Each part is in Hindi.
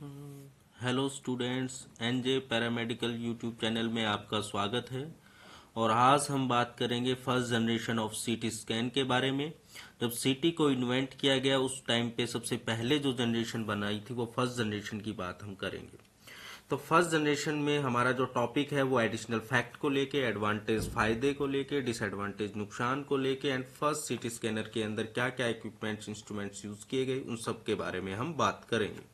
Hello students, NJ paramedical YouTube channel में आपका स्वागत है। और आज हम बात करेंगे first generation of CT scan के बारे में। जब सीटी को इन्वेंट किया गया उस टाइम पे सबसे पहले जो जनरेशन बनाई थी वो फर्स्ट जनरेशन की बात हम करेंगे। तो फर्स्ट जनरेशन में हमारा जो टॉपिक है वो एडिशनल फैक्ट को लेके, एडवांटेज फायदे को लेके, डिसएडवांटेज नुकसान को लेके एंड फर्स्ट सीटी स्कैनर के अंदर क्या क्या इक्विपमेंट्स इंस्ट्रूमेंट्स यूज किए गए उन सब के बारे में हम बात करेंगे।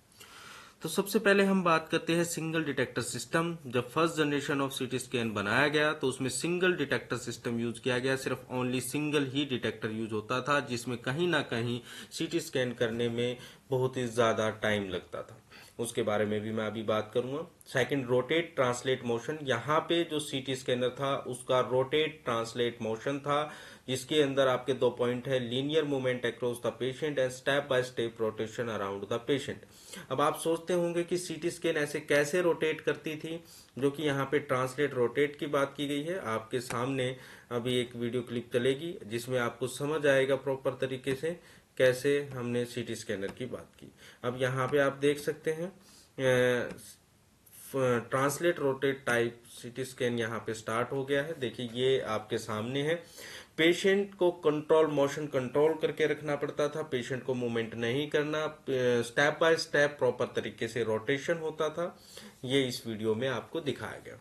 तो सबसे पहले हम बात करते हैं सिंगल डिटेक्टर सिस्टम। जब first generation of CT scan बनाया गया तो उसमें सिंगल डिटेक्टर सिस्टम यूज किया गया। सिर्फ ओनली सिंगल ही डिटेक्टर यूज होता था, जिसमें कहीं ना कहीं सीटी स्कैन करने में बहुत ही ज्यादा टाइम लगता था। उसके बारे में भी मैं अभी बात करूंगा। Second, rotate translate motion. यहाँ पे जो सीटी स्कैनर था उसका रोटेट ट्रांसलेट मोशन था, जिसके अंदर आपके दो पॉइंट है, linear movement across the patient and step by step rotation around the patient. अब आप सोचते होंगे कि सीटी स्कैन ऐसे कैसे रोटेट करती थी, जो कि यहाँ पे ट्रांसलेट रोटेट की बात की गई है। आपके सामने अभी एक वीडियो क्लिप चलेगी जिसमें आपको समझ आएगा प्रॉपर तरीके से कैसे हमने सीटी स्कैनर की बात की। अब यहाँ पे आप देख सकते हैं translate rotate type CT scan यहाँ पे स्टार्ट हो गया है। देखिए ये आपके सामने है। पेशेंट को कंट्रोल मोशन कंट्रोल करके रखना पड़ता था, पेशेंट को मूवमेंट नहीं करना, स्टेप बाय स्टेप प्रॉपर तरीके से रोटेशन होता था। ये इस वीडियो में आपको दिखाया गया।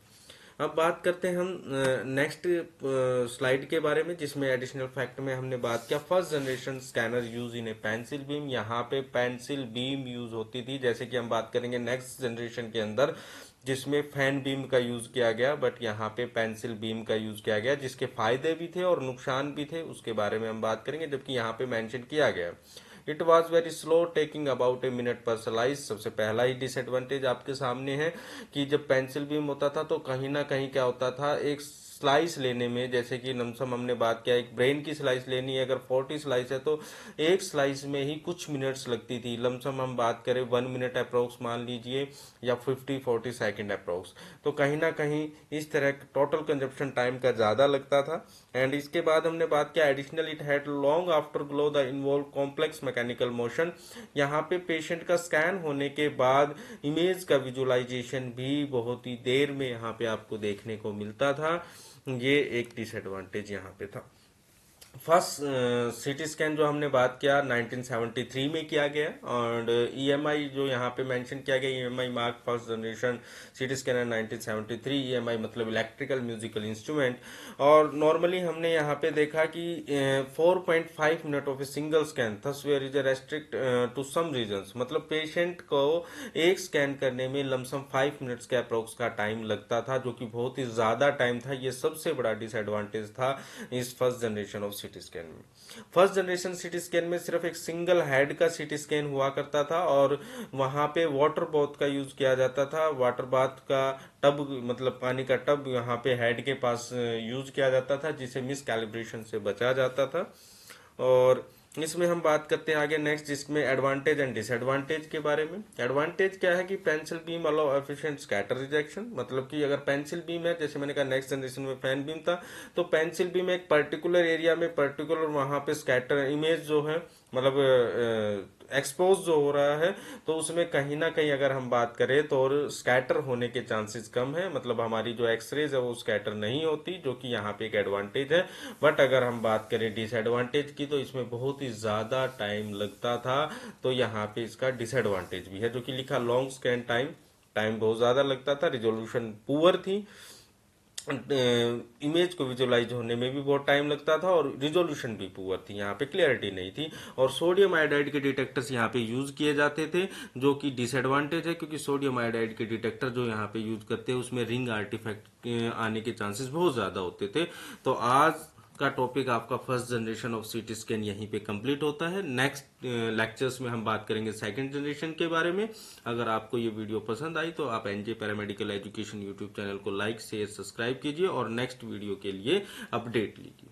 अब बात करते हैं हम नेक्स्ट स्लाइड के बारे में, जिसमें एडिशनल फैक्ट में हमने बात किया first generation scanner use in A pencil beam. यहाँ पे पेंसिल बीम यूज होती थी। जैसे कि हम बात करेंगे नेक्स्ट जनरेशन के अंदर जिसमें फैन बीम का यूज किया गया, बट यहाँ पे पेंसिल बीम का यूज किया गया, जिसके फायदे भी थे और नुकसान भी थे। उसके बारे में हम बात करेंगे, जबकि यहाँ पे मेंशन किया गया it was very slow taking about a minute पर स्लाइस। सबसे पहला ही डिसएडवांटेज आपके सामने है कि जब पेंसिल बीम होता था तो कहीं ना कहीं क्या होता था, एक स्लाइस लेने में, जैसे कि लमसम हमने बात किया एक ब्रेन की स्लाइस लेनी है, अगर 40 स्लाइस है तो एक स्लाइस में ही कुछ मिनट्स लगती थी। लमसम हम बात करें 1 मिनट अप्रोक्स मान लीजिए, या 50-40 सेकेंड अप्रोक्स। तो कहीं ना कहीं इस तरह टोटल कंजप्शन टाइम का ज्यादा लगता था। एंड इसके बाद हमने बात किया additional it had long after glow the involve complex mechanical motion. यहाँ पे पेशेंट का स्कैन होने के बाद इमेज का विजुअलाइजेशन भी बहुत ही देर में यहाँ पे आपको देखने को मिलता था। ये एक डिसएडवांटेज यहाँ पे था। फर्स्ट सीटी स्कैन जो हमने बात किया 1973 में किया गया, और ईएमआई जो यहाँ पे मेंशन किया गया, EMI mark first generation CT scanner 1973। EMI मतलब इलेक्ट्रिकल म्यूजिकल इंस्ट्रूमेंट। और नॉर्मली हमने यहाँ पे देखा कि 4.5 minute of a single scan, thus where is a restrict to some reasons. मतलब पेशेंट को एक स्कैन करने में लमसम 5 मिनट्स के अप्रोक्स का टाइम लगता था, जो कि बहुत ही ज्यादा टाइम था। ये सबसे बड़ा डिसएडवांटेज था इस first generation of CT scan में। फर्स्ट जनरेशन सीटी स्कैन में सिर्फ एक सिंगल हेड का सीटी स्कैन हुआ करता था, और वहां पे वाटर बाथ का यूज किया जाता था। वाटर बाथ का टब मतलब पानी का टब यहाँ पे हेड के पास यूज किया जाता था, जिसे मिस कैलिब्रेशन से बचा जाता था। और इसमें हम बात करते हैं आगे नेक्स्ट, जिसमें एडवांटेज एंड डिसएडवांटेज के बारे में। एडवांटेज क्या है कि pencil beam allow efficient scatter rejection. मतलब कि अगर पेंसिल बीम है, जैसे मैंने कहा नेक्स्ट जनरेशन में फैन बीम था, तो पेंसिल बीम एक पर्टिकुलर एरिया में पर्टिकुलर वहां पे स्कैटर इमेज जो है, मतलब एक्सपोज जो हो रहा है, तो उसमें कहीं ना कहीं अगर हम बात करें तो और स्कैटर होने के चांसेस कम है। मतलब हमारी जो एक्सरेज है वो स्कैटर नहीं होती, जो कि यहाँ पे एक एडवांटेज है। बट अगर हम बात करें डिसएडवांटेज की, तो इसमें बहुत ही ज्यादा टाइम लगता था, तो यहाँ पे इसका डिसएडवांटेज भी है, जो कि लिखा लॉन्ग स्कैन टाइम, टाइम बहुत ज्यादा लगता था, रिजोल्यूशन पुअर थी, इमेज को विजुअलाइज होने में भी बहुत टाइम लगता था, और रिजोल्यूशन भी पुअर थी, यहाँ पे क्लियरिटी नहीं थी। और सोडियम आयोडाइड के डिटेक्टर्स यहाँ पे यूज किए जाते थे, जो कि डिसएडवांटेज है, क्योंकि सोडियम आयोडाइड के डिटेक्टर जो यहाँ पे यूज करते हैं उसमें रिंग आर्टिफैक्ट आने के चांसेस बहुत ज्यादा होते थे। तो आज का टॉपिक आपका first generation of CT scan यहीं पे कंप्लीट होता है। नेक्स्ट लेक्चर्स में हम बात करेंगे सेकंड जनरेशन के बारे में। अगर आपको ये वीडियो पसंद आई तो आप NJ paramedical education YouTube channel को लाइक शेयर सब्सक्राइब कीजिए, और नेक्स्ट वीडियो के लिए अपडेट लीजिए।